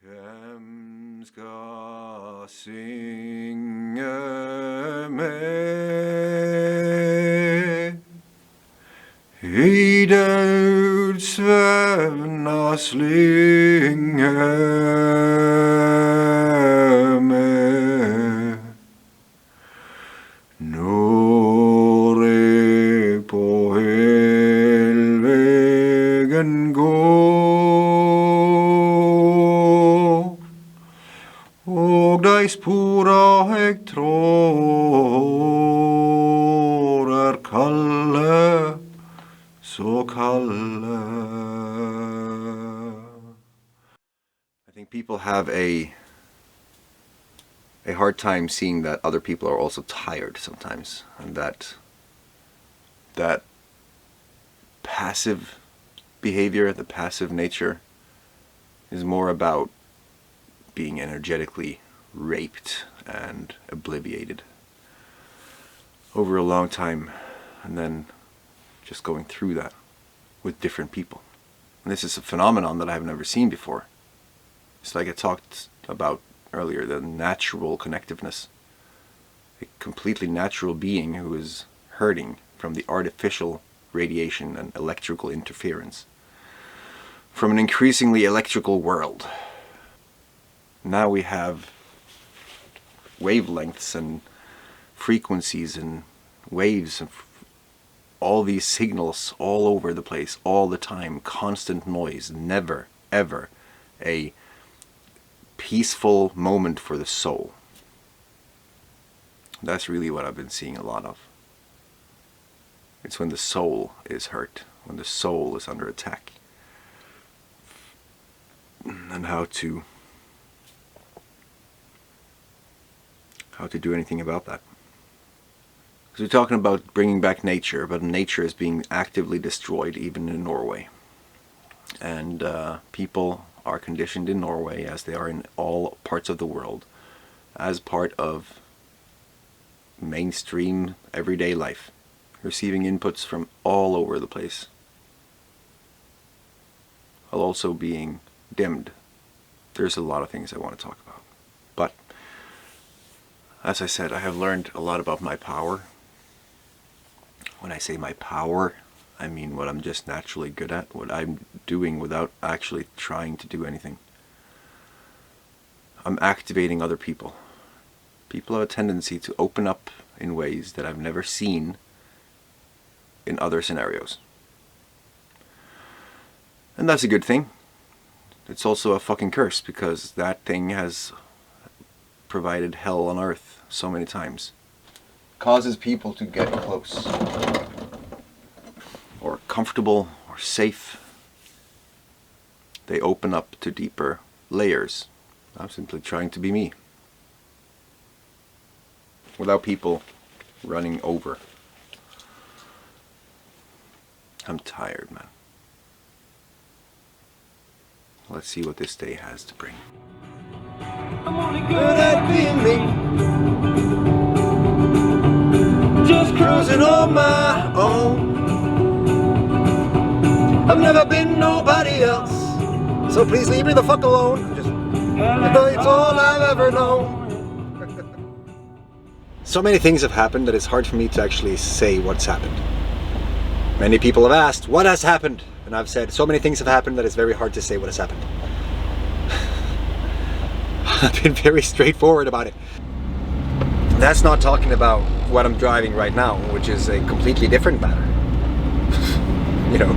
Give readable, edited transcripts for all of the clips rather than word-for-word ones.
Hvem skal synge med i dødsvevna slynge med når jeg på helvegen går og de spora jeg trår kalde, så kalde. I think people have a hard time seeing that other people are also tired sometimes, and that passive behavior, the passive nature, is more about being energetically raped and obliviated over a long time, and then just going through that with different people. And this is a phenomenon that I've never seen before. It's like I talked about earlier, the natural connectiveness. A completely natural being who is hurting from the artificial radiation and electrical interference from an increasingly electrical world. Now we have wavelengths and frequencies and waves and all these signals all over the place, all the time, constant noise, never, ever a peaceful moment for the soul. That's really what I've been seeing a lot of. It's when the soul is hurt, when the soul is under attack, and how to do anything about that. Because we're talking about bringing back nature, but nature is being actively destroyed even in Norway. And people are conditioned in Norway, as they are in all parts of the world, as part of mainstream everyday life, receiving inputs from all over the place, while also being dimmed. There's a lot of things I want to talk about. But as I said, I have learned a lot about my power. When I say my power, I mean what I'm just naturally good at, what I'm doing without actually trying to do anything. I'm activating other people. People have a tendency to open up in ways that I've never seen in other scenarios. And that's a good thing. It's also a fucking curse, because that thing has provided hell on earth so many times. Causes people to get close, or comfortable, or safe. They open up to deeper layers. I'm simply trying to be me, without people running over. I'm tired, man. Let's see what this day has to bring. I'm only good at being me, just cruising on my own. I've never been nobody else, so please leave me the fuck alone. Just, it's all I've ever known. So many things have happened that it's hard for me to actually say what's happened. Many people have asked, what has happened? And I've said, so many things have happened that it's very hard to say what has happened. I've been very straightforward about it. That's not talking about what I'm driving right now, which is a completely different matter. You know,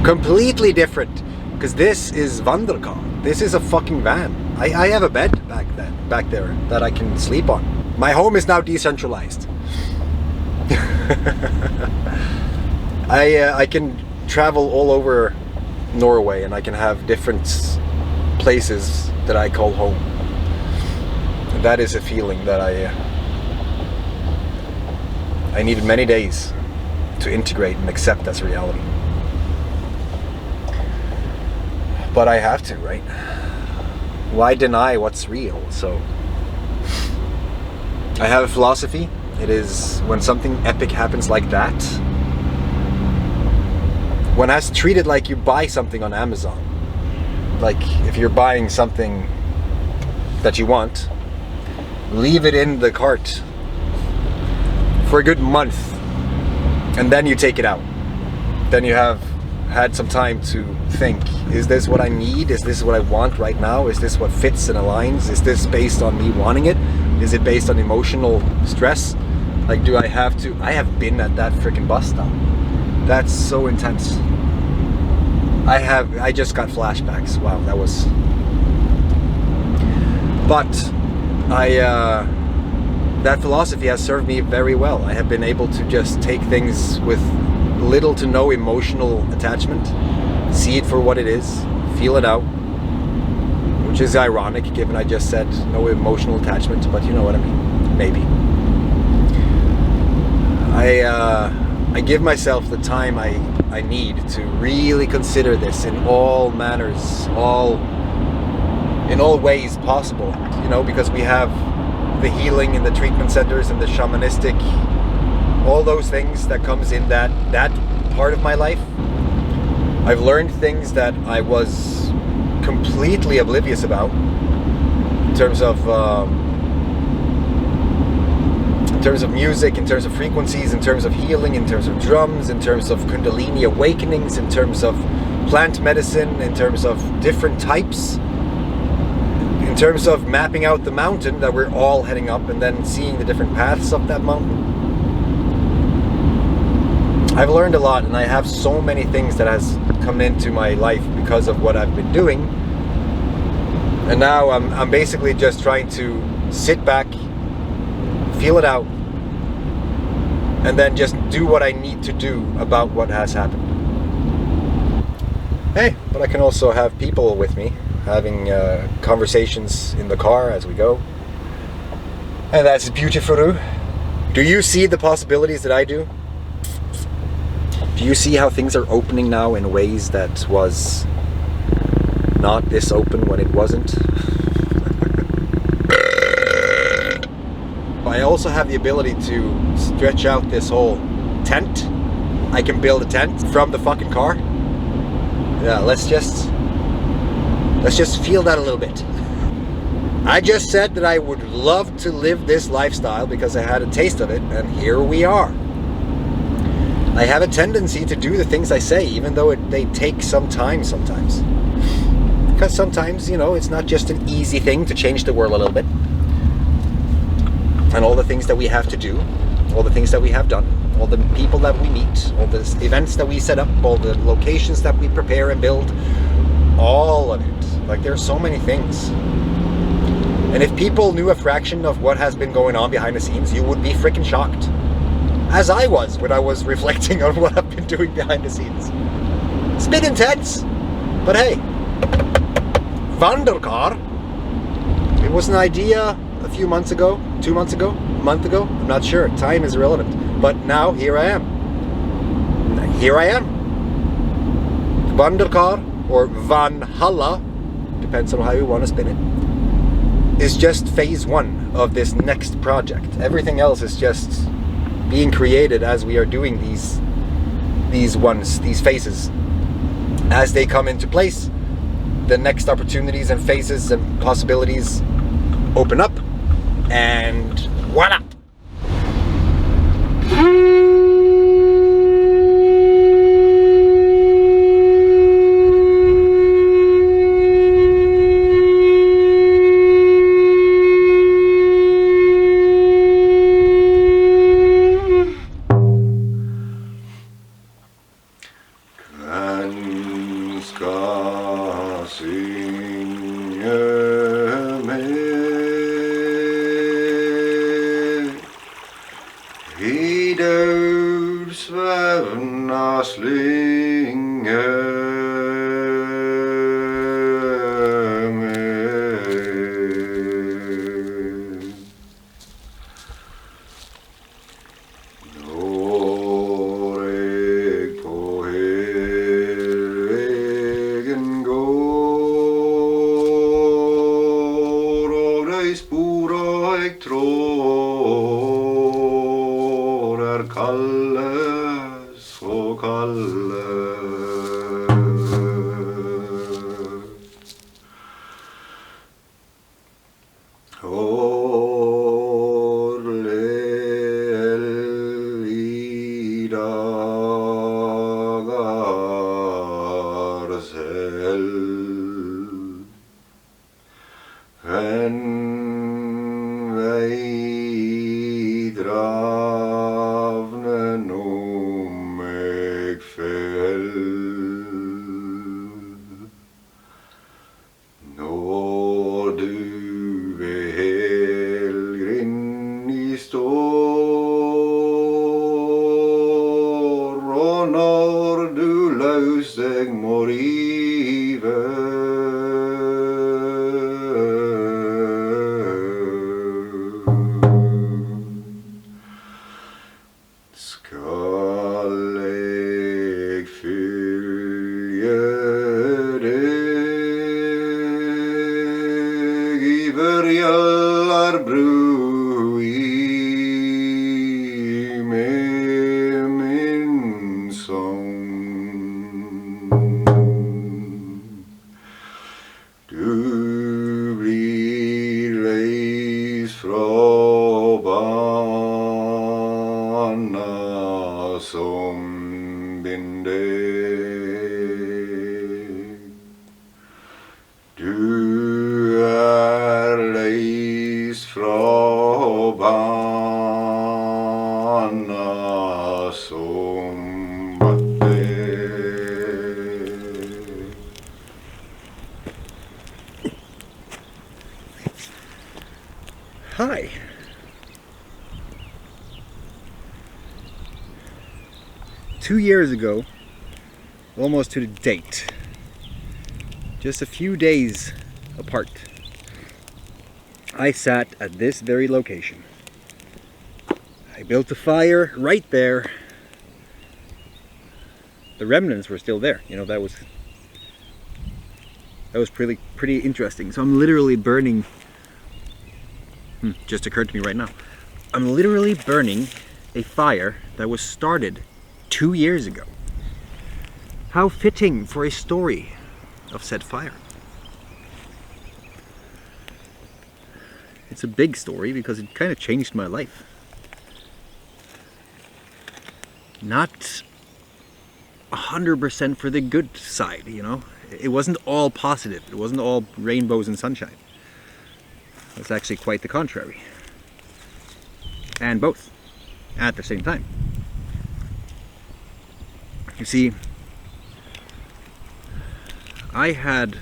completely different. Because this is Vanderkar. This is a fucking van. I have a bed back there that I can sleep on. My home is now decentralized. I can travel all over Norway, and I can have different places that I call home. And that is a feeling that I needed many days to integrate and accept as reality. But I have to, right? Why deny what's real? So I have a philosophy. It is, when something epic happens like that, one has to treat it like you buy something on Amazon. like if you're buying something that you want, leave it in the cart for a good month, and then you take it out. Then you have had some time to think, is this what I need? Is this what I want right now? Is this what fits and aligns? Is this based on me wanting it? Is it based on emotional stress? Like, do I have to? I have been at that freaking bus stop. That's so intense. I just got flashbacks. Wow, that was... But that philosophy has served me very well. I have been able to just take things with little to no emotional attachment, see it for what it is, feel it out, which is ironic given I just said no emotional attachment, but you know what I mean, maybe. I give myself the time I need to really consider this in all manners, in all ways possible, you know, because we have the healing in the treatment centers and the shamanistic, all those things that comes in that part of my life. I've learned things that I was completely oblivious about in terms of music, in terms of frequencies, in terms of healing, in terms of drums, in terms of Kundalini awakenings, in terms of plant medicine, in terms of different types, in terms of mapping out the mountain that we're all heading up and then seeing the different paths up that mountain. I've learned a lot, and I have so many things that has come into my life because of what I've been doing. And now I'm basically just trying to sit back, feel it out, and then just do what I need to do about what has happened. Hey, but I can also have people with me, having conversations in the car as we go. And that's beautiful. Do you see the possibilities that I do? Do you see how things are opening now in ways that was not this open when it wasn't? I also have the ability to stretch out this whole tent. I can build a tent from the fucking car. Yeah, let's just feel that a little bit. I just said that I would love to live this lifestyle because I had a taste of it, and here we are. I have a tendency to do the things I say, even though they take some time sometimes. Because sometimes, you know, it's not just an easy thing to change the world a little bit. And all the things that we have to do, all the things that we have done, all the people that we meet, all the events that we set up, all the locations that we prepare and build, all of it. Like, there are so many things. And if people knew a fraction of what has been going on behind the scenes, you would be freaking shocked. As I was when I was reflecting on what I've been doing behind the scenes. It's been intense. But hey, Vanderkar, it was an idea a few months ago, 2 months ago, a month ago, I'm not sure, time is irrelevant. But now here I am. Here I am. Vanderkar, or Valhalla, depends on how you want to spin it, is just phase one of this next project. Everything else is just being created as we are doing these phases. As they come into place, the next opportunities and phases and possibilities open up, and voila! En wij dravnen om mig fel. Når du ved helgrind i står, og når du løs deg må rive, skal jeg følge deg iver Gjallarbrua med min sang. Du blir leis fra bana som binder. Du leis fra bana som batter. Hi. Two years ago, almost to the date, just a few days apart, I sat at this very location. I built a fire right there. The remnants were still there. You know, that was pretty interesting. So I'm literally burning, just occurred to me right now. I'm literally burning a fire that was started 2 years ago. How fitting for a story of said fire. It's a big story because it kind of changed my life. Not 100% for the good side, you know. It wasn't all positive. It wasn't all rainbows and sunshine. It's actually quite the contrary. And both at the same time. You see, I had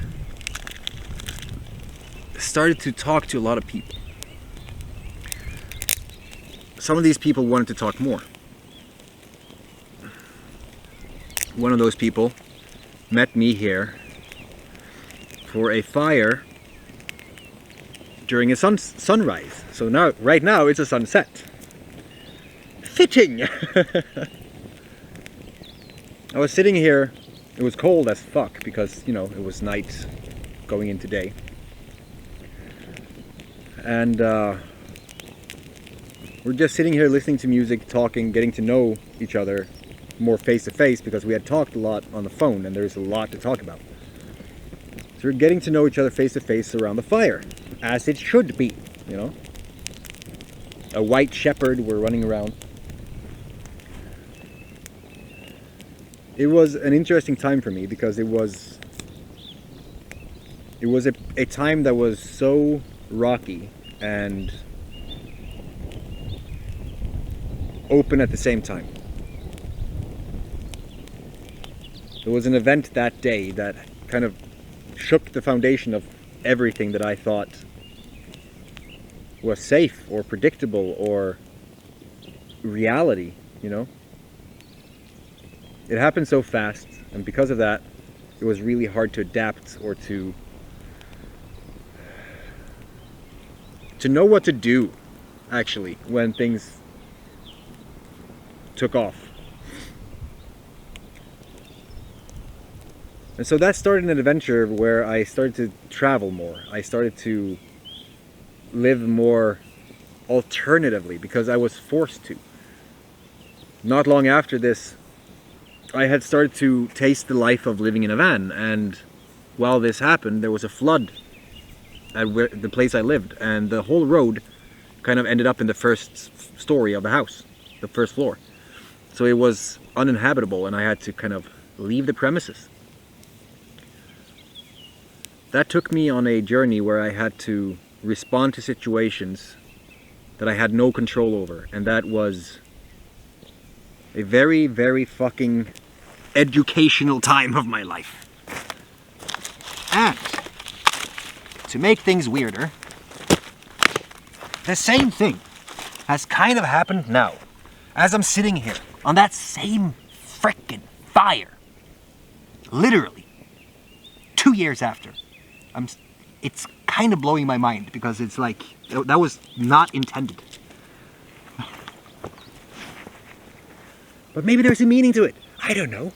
started to talk to a lot of people. Some of these people wanted to talk more. One of those people met me here for a fire during a sunrise. So now, right now, it's a sunset. Fitting! I was sitting here, it was cold as fuck because, you know, it was night going into day. And we're just sitting here listening to music, talking, getting to know each other more face to face because we had talked a lot on the phone and there's a lot to talk about. So we're getting to know each other face to face around the fire, as it should be, you know. A white shepherd were running around. It was an interesting time for me because it was a time that was so rocky and open at the same time. There was an event that day that kind of shook the foundation of everything that I thought was safe or predictable or reality, you know. It happened so fast, and because of that, it was really hard to adapt or to know what to do, actually, when things took off. And so that started an adventure where I started to travel more. I started to live more alternatively because I was forced to. Not long after this, I had started to taste the life of living in a van, and while this happened, there was a flood at the place I lived, and the whole road kind of ended up in the first story of the house, the first floor. So it was uninhabitable, and I had to kind of leave the premises. That took me on a journey where I had to respond to situations that I had no control over, and that was a very, very fucking educational time of my life. And to make things weirder, the same thing has kind of happened now, as I'm sitting here on that same frickin' fire. Literally, 2 years after. It's kind of blowing my mind, because it's like, that was not intended. But maybe there's a meaning to it. I don't know.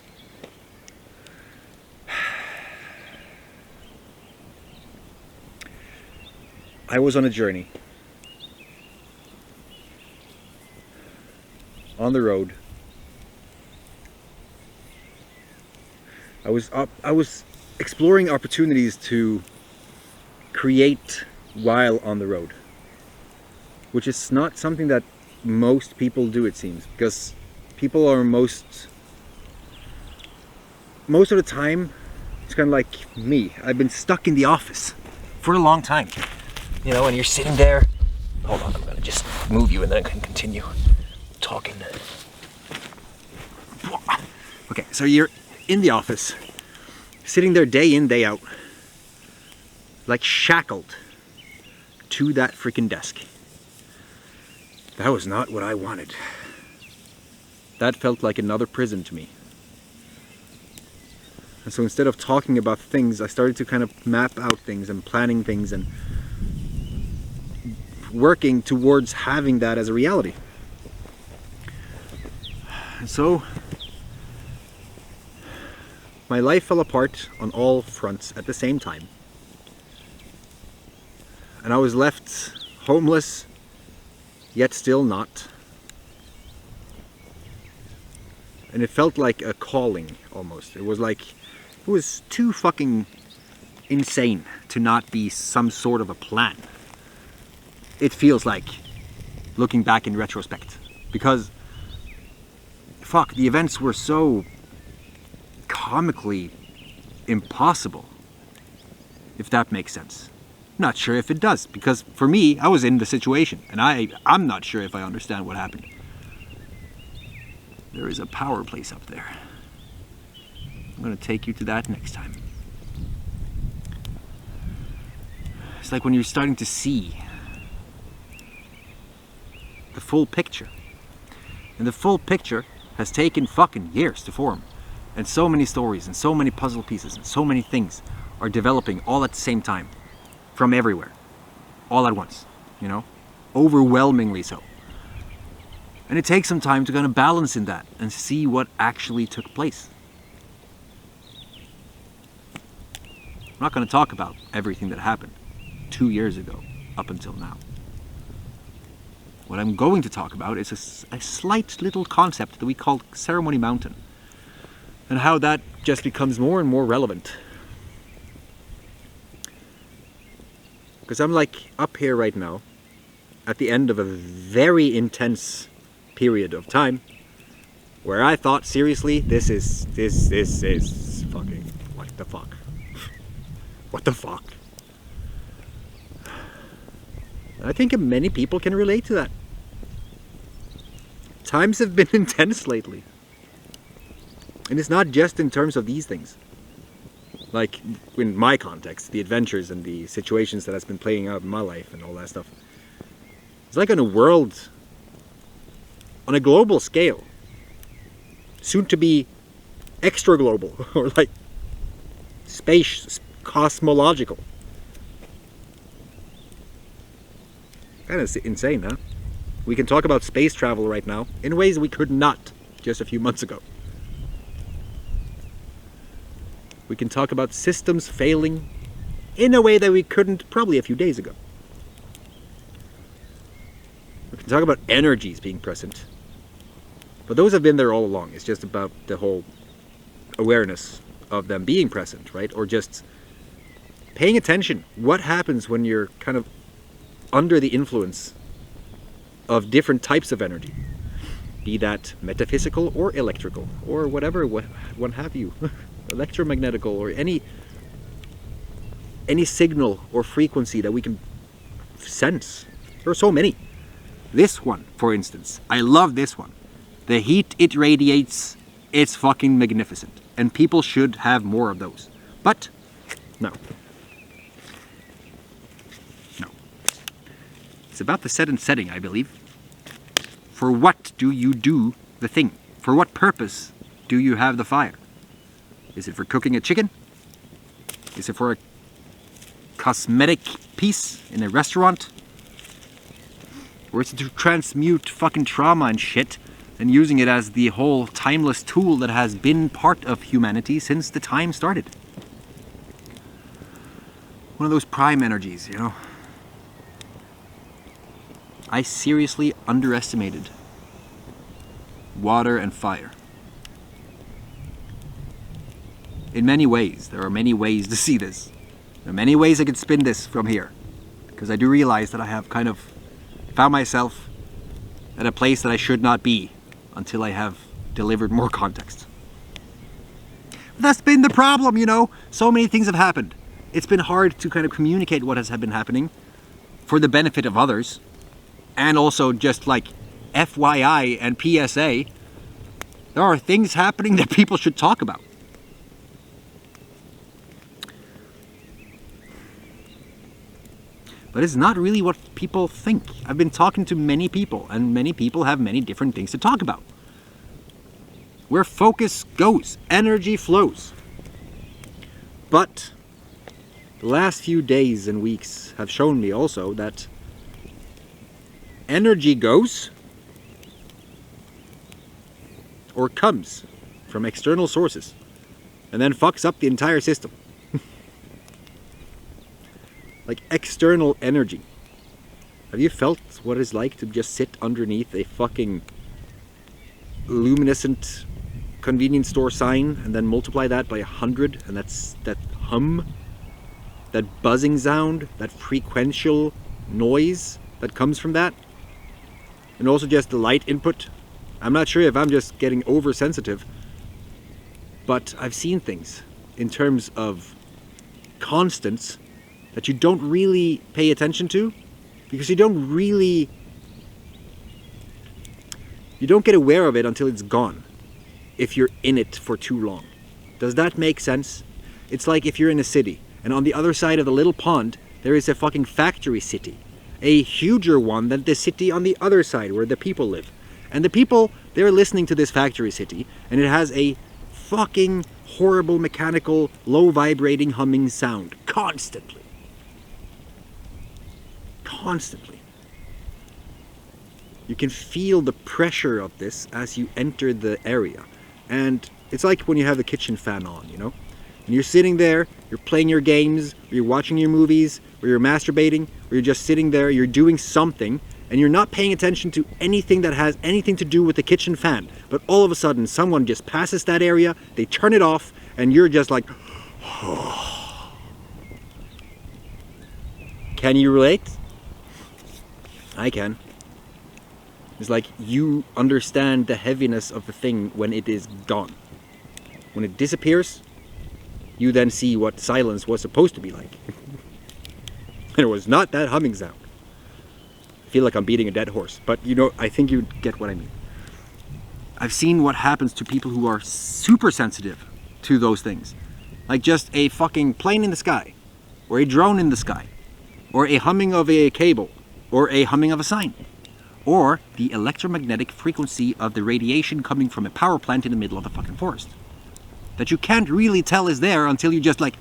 I was on a journey. On the road. I was exploring opportunities to create while on the road, which is not something that most people do, it seems, because people are most of the time, it's kind of like me. I've been stuck in the office for a long time, you know, and you're sitting there. Hold on, I'm gonna just move you and then I can continue talking. Okay, so you're in the office, sitting there day in, day out, like shackled to that freaking desk. That was not what I wanted. That felt like another prison to me. And so instead of talking about things, I started to kind of map out things and planning things and working towards having that as a reality. And so my life fell apart on all fronts at the same time. And I was left homeless, yet still not. And it felt like a calling, almost. It was too fucking insane to not be some sort of a plan. It feels like, looking back in retrospect. Because, fuck, the events were so comically impossible, if that makes sense. Not sure if it does, because for me, I was in the situation, and I'm not sure if I understand what happened. There is a power place up there. I'm going to take you to that next time. It's like when you're starting to see the full picture. And the full picture has taken fucking years to form. And so many stories and so many puzzle pieces and so many things are developing all at the same time. From everywhere. All at once. You know? Overwhelmingly so. And it takes some time to kind of balance in that and see what actually took place. I'm not going to talk about everything that happened 2 years ago up until now. What I'm going to talk about is a slight little concept that we call Ceremony Mountain, and how that just becomes more and more relevant. Because I'm like up here right now at the end of a very intense period of time where I thought, seriously, this is fucking, what the fuck? What the fuck? I think many people can relate to that. Times have been intense lately. And it's not just in terms of these things. Like, in my context, the adventures and the situations that has been playing out in my life and all that stuff. It's like on a world, on a global scale. Soon to be extra global, or like space, cosmological. Kind of insane, huh? We can talk about space travel right now in ways we could not just a few months ago. We can talk about systems failing in a way that we couldn't probably a few days ago. We can talk about energies being present. But those have been there all along. It's just about the whole awareness of them being present, right? Or just paying attention. What happens when you're kind of under the influence of different types of energy? Be that metaphysical or electrical or whatever, what have you, electromagnetical or any signal or frequency that we can sense. There are so many. This one, for instance, I love this one. The heat it radiates, it's fucking magnificent. And people should have more of those. But, no. No. It's about the set and setting, I believe. For what do you do the thing? For what purpose do you have the fire? Is it for cooking a chicken? Is it for a cosmetic piece in a restaurant? Or is it to transmute fucking trauma and shit and using it as the whole timeless tool that has been part of humanity since the time started? One of those prime energies, you know? I seriously underestimated water and fire. In many ways, there are many ways to see this. There are many ways I could spin this from here. Because I do realize that I have kind of found myself at a place that I should not be until I have delivered more context. But that's been the problem, you know? So many things have happened. It's been hard to kind of communicate what has been happening for the benefit of others. And also just like FYI and PSA, there are things happening that people should talk about. But it's not really what people think. I've been talking to many people, and many people have many different things to talk about. Where focus goes, energy flows. But the last few days and weeks have shown me also that energy goes or comes from external sources and then fucks up the entire system. Like external energy. Have you felt what it's like to just sit underneath a fucking luminescent convenience store sign and then multiply that by 100, and that's that hum, that buzzing sound, that frequential noise that comes from that? And also just the light input. I'm not sure if I'm just getting oversensitive, but I've seen things in terms of constants that you don't really pay attention to because you don't get aware of it until it's gone if you're in it for too long. Does that make sense? It's like if you're in a city and on the other side of the little pond there is a fucking factory city, a huger one than the city on the other side where the people live. And the people, they're listening to this factory city and it has a fucking horrible mechanical low vibrating humming sound constantly. Constantly. You can feel the pressure of this as you enter the area. And it's like when you have the kitchen fan on, you know? And you're sitting there, you're playing your games, or you're watching your movies, or you're masturbating, or you're just sitting there, you're doing something, and you're not paying attention to anything that has anything to do with the kitchen fan. But all of a sudden, someone just passes that area, they turn it off, and you're just like, Can you relate? I can. It's like you understand the heaviness of the thing when it is gone. When it disappears, you then see what silence was supposed to be like. And it was not that humming sound. I feel like I'm beating a dead horse, but you know, I think you get what I mean. I've seen what happens to people who are super sensitive to those things. Like just a fucking plane in the sky, or a drone in the sky, or a humming of a cable, or a humming of a sign, or the electromagnetic frequency of the radiation coming from a power plant in the middle of the fucking forest. That you can't really tell is there until you just like,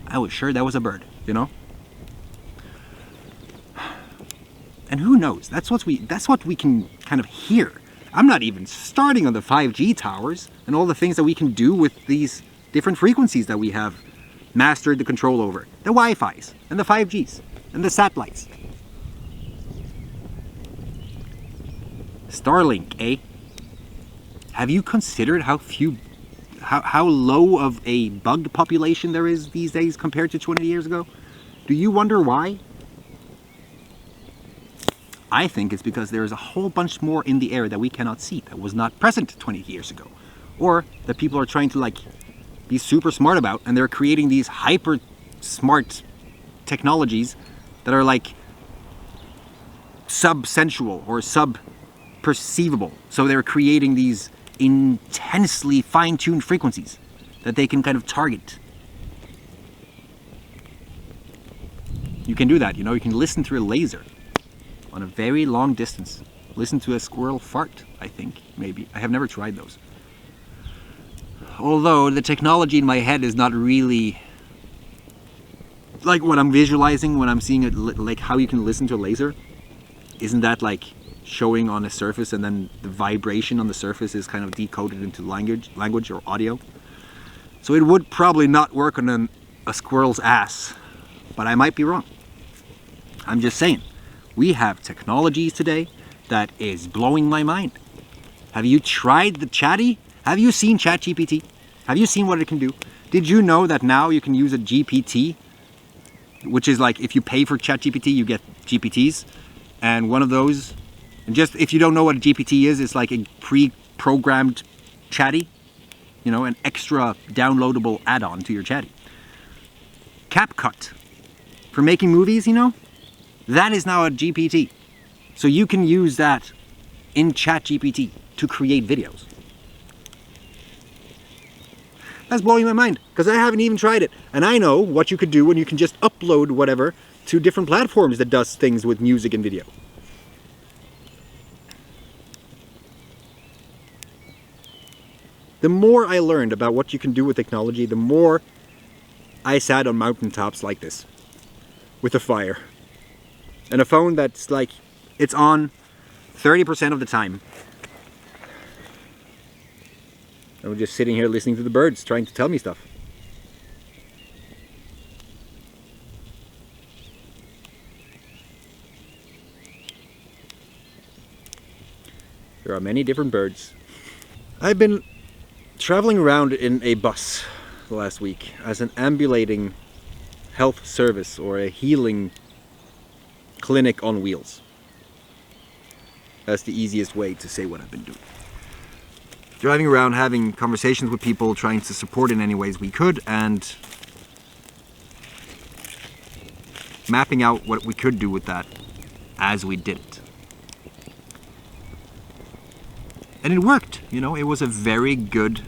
I was sure that was a bird, you know? And who knows? That's what we can kind of hear. I'm not even starting on the 5G towers and all the things that we can do with these different frequencies that we have mastered the control over. The Wi-Fis and the 5Gs and the satellites. Starlink, eh? Have you considered how how low of a bug population there is these days compared to 20 years ago? Do you wonder why? I think it's because there is a whole bunch more in the air that we cannot see, that was not present 20 years ago. Or that people are trying to like be super smart about, and they're creating these hyper smart technologies that are like sub-sensual or sub-perceivable. So they're creating these intensely fine-tuned frequencies that they can kind of target. You can do that, you know, you can listen through a laser on a very long distance. Listen to a squirrel fart, I think, maybe. I have never tried those. Although the technology in my head is not really like what I'm visualizing when I'm seeing it, like how you can listen to a laser. Isn't that like showing on a surface and then the vibration on the surface is kind of decoded into language or audio? So it would probably not work on a squirrel's ass, but I might be wrong. I'm just saying, we have technologies today that is blowing my mind. Have you tried the Chatty? Have you seen ChatGPT? Have you seen what it can do? Did you know that now you can use a GPT, which is like if you pay for ChatGPT, you get GPTs, and one of those, and just if you don't know what a GPT is, it's like a pre-programmed Chatty, you know, an extra downloadable add-on to your Chatty. CapCut for making movies, you know, that is now a GPT. So you can use that in ChatGPT to create videos. That's blowing my mind, because I haven't even tried it. And I know what you could do when you can just upload whatever to different platforms that does things with music and video. The more I learned about what you can do with technology, the more I sat on mountaintops like this, with a fire. And a phone that's like, it's on 30% of the time. And we're just sitting here listening to the birds trying to tell me stuff. There are many different birds. I've been traveling around in a bus the last week as an ambulating health service or a healing clinic on wheels. That's the easiest way to say what I've been doing. Driving around, having conversations with people, trying to support in any ways we could, and mapping out what we could do with that as we did it. And it worked, you know, it was a very good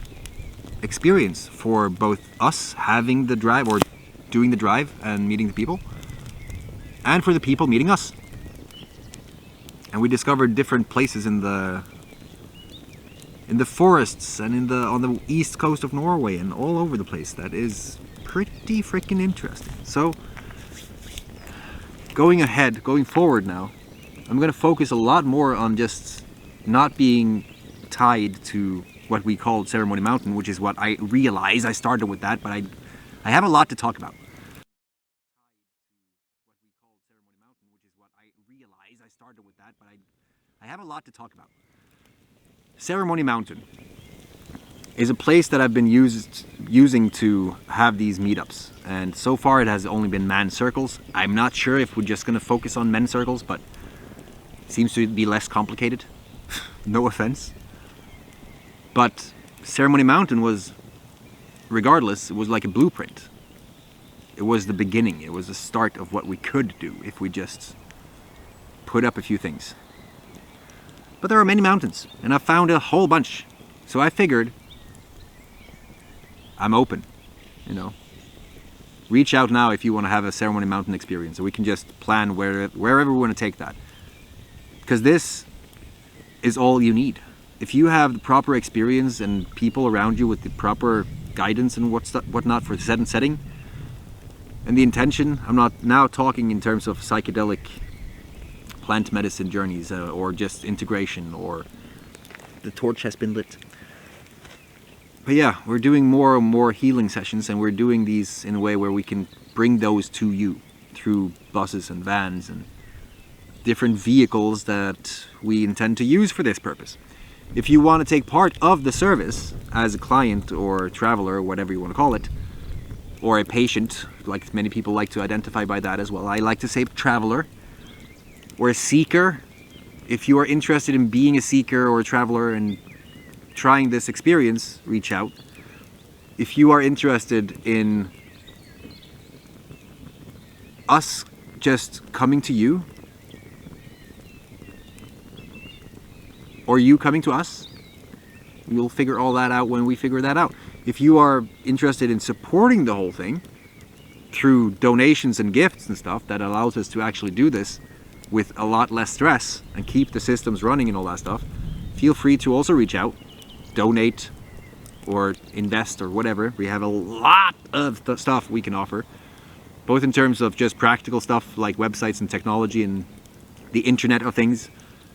experience for both us having the drive or doing the drive and meeting the people, and for the people meeting us. And we discovered different places in the forests and on the east coast of Norway and all over the place. That is pretty freaking interesting. So going forward now, I'm going to focus a lot more on just not being tied to what we called Ceremony Mountain, which is what I realize. I started with that, but I have a lot to talk about. I have a lot to talk about. Ceremony Mountain is a place that I've been using to have these meetups, and so far it has only been man circles. I'm not sure if we're just going to focus on men circles, but it seems to be less complicated. No offense. But Ceremony Mountain was, regardless, it was like a blueprint. It was the beginning. It was the start of what we could do if we just put up a few things. But there are many mountains, and I found a whole bunch. So I figured, I'm open, you know. Reach out now if you want to have a Ceremony Mountain experience, so we can just plan wherever we want to take that. Because this is all you need. If you have the proper experience and people around you with the proper guidance and whatnot for the setting, and the intention, I'm not now talking in terms of psychedelic plant medicine journeys or just integration, or the torch has been lit. But yeah, we're doing more and more healing sessions, and we're doing these in a way where we can bring those to you through buses and vans and different vehicles that we intend to use for this purpose. If you want to take part of the service as a client or traveler, or whatever you want to call it, or a patient, like many people like to identify by that as well. I like to say traveler or a seeker. If you are interested in being a seeker or a traveler and trying this experience, reach out. If you are interested in us just coming to you, or you coming to us, we'll figure all that out when we figure that out. If you are interested in supporting the whole thing through donations and gifts and stuff that allows us to actually do this with a lot less stress and keep the systems running and all that stuff, feel free to also reach out, donate or invest or whatever. We have a lot of stuff we can offer, both in terms of just practical stuff like websites and technology and the Internet of Things,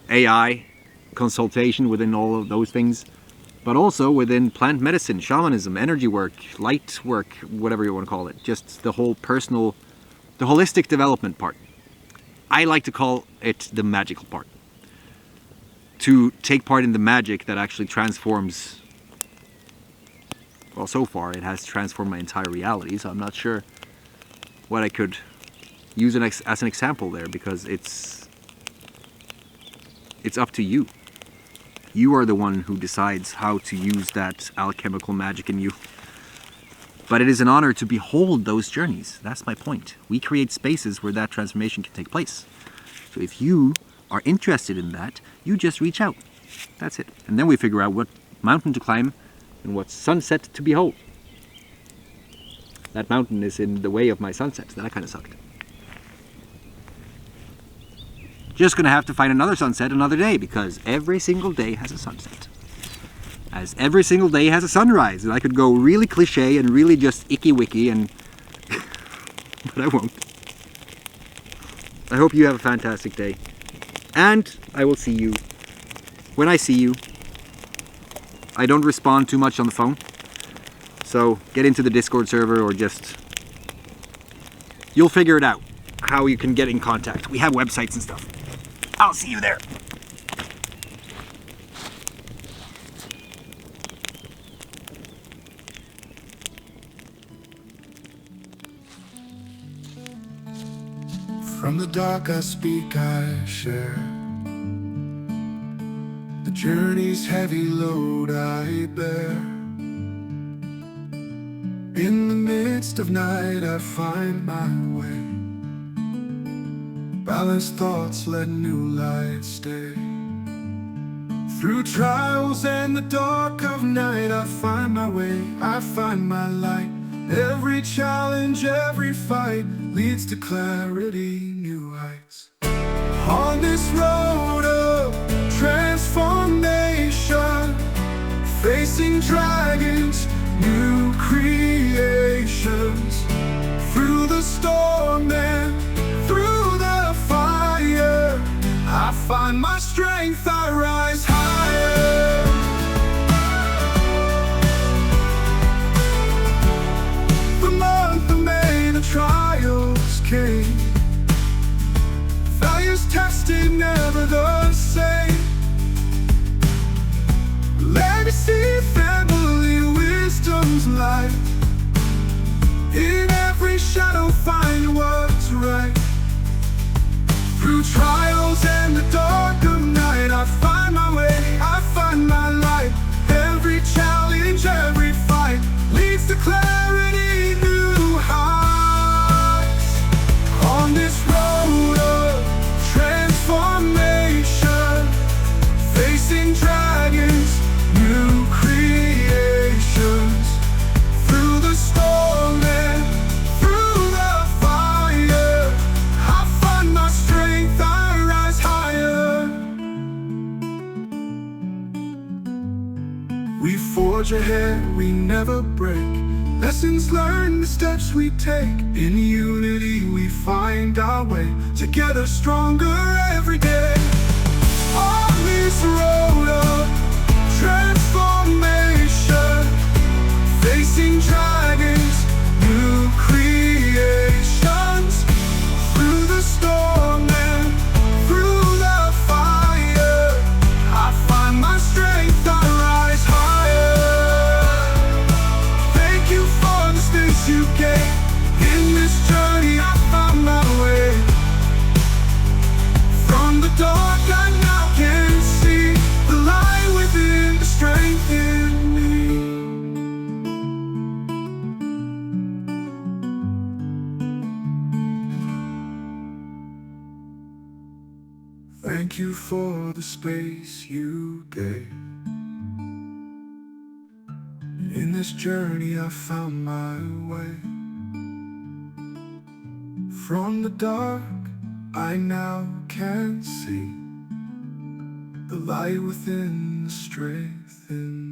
AI, consultation within all of those things, but also within plant medicine, shamanism, energy work, light work, whatever you want to call it. Just the whole personal, the holistic development part. I like to call it the magical part. To take part in the magic that actually transforms, well, so far it has transformed my entire reality, so I'm not sure what I could use as an example there, because it's up to you. You are the one who decides how to use that alchemical magic in you. But it is an honor to behold those journeys. That's my point. We create spaces where that transformation can take place. So if you are interested in that, you just reach out. That's it. And then we figure out what mountain to climb and what sunset to behold. That mountain is in the way of my sunset. That kind of sucked. Just gonna have to find another sunset another day, because every single day has a sunset. As every single day has a sunrise. And I could go really cliche and really just icky-wicky and but I won't. I hope you have a fantastic day. And I will see you when I see you. I don't respond too much on the phone. So get into the Discord server, or just, you'll figure it out how you can get in contact. We have websites and stuff. I'll see you there. From the dark I speak, I share. The journey's heavy load I bear. In the midst of night I find my way. Balanced thoughts let new light stay. Through trials and the dark of night I find my way, I find my light. Every challenge, every fight leads to clarity, new heights. On this road of transformation, facing dragons, new creations. Through the storm and through the fire, I find my strength, I rise higher. The month of May, the trials came. Values tested, never the same. Legacy, family, wisdom's light. In every shadow find what's right. Through trials and the dark of night I find my way, I find my light. Every challenge, every fight leads to clarity, new heights. On this road of transformation, facing dragons, new creations. Through the storm and through the fire, I find my strength, I rise higher. We forge ahead, we never break. Lessons learned, the steps we take. In unity we find our way. Together stronger every day. On this road of transformation, facing dragons, new creations. Through the storm and through the fire, I find my strength. Thank you for the space you gave. In this journey I found my way. From the dark I now can see the light within, the strength in